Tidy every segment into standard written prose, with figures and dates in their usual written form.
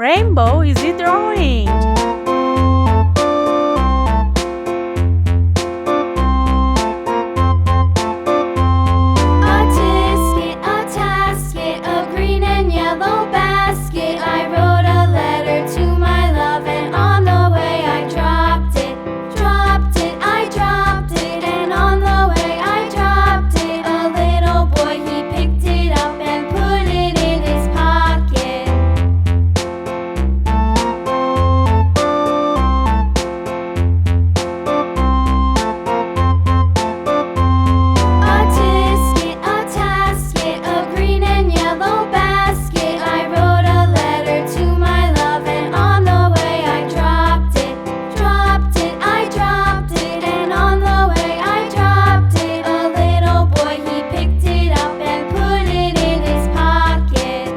rainbow is he drawing? A tisket, a tasket, a green and yellow basket. I wrote a letter to my love, and on the way I dropped it. Dropped it, I dropped it, and on the way I dropped it. A little boy, he picked it up and put it in his pocket. A tisket, a tasket, a green and yellow basket. I wrote a letter to my love, and on the way I dropped it. Dropped it, I dropped it, and on the way I dropped it. A little boy, he picked it up and put it in his pocket.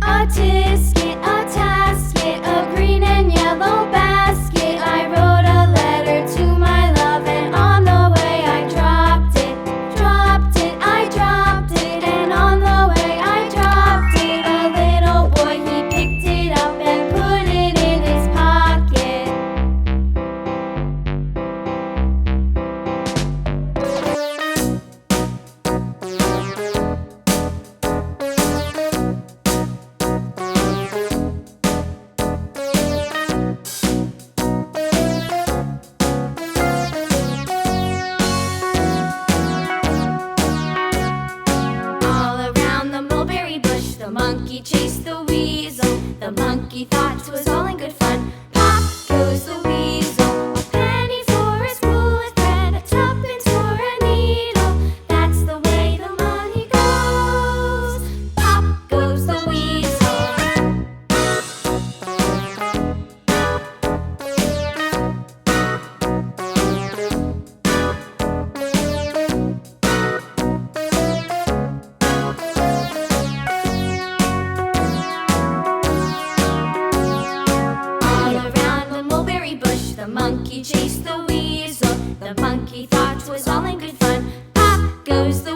A tisket, a tasket, a green and yellow basket. I wrote a letter to my love, and on the way I dropped it. Dropped it, I dropped it, and on the way I dropped it. A little boy, he picked it up and put it in his pocket. All around the mulberry bush, the monkey chased the weasel. The monkey thought 'twas all in good fun. Pop goes the weasel. A penny for his wool and thread, a tuppence for a needle. That's the way the money goes. Pop goes the weasel. All around the mulberry bush, the monkey chased the weasel. The monkey thought 'twas all in good fun. Pop goes the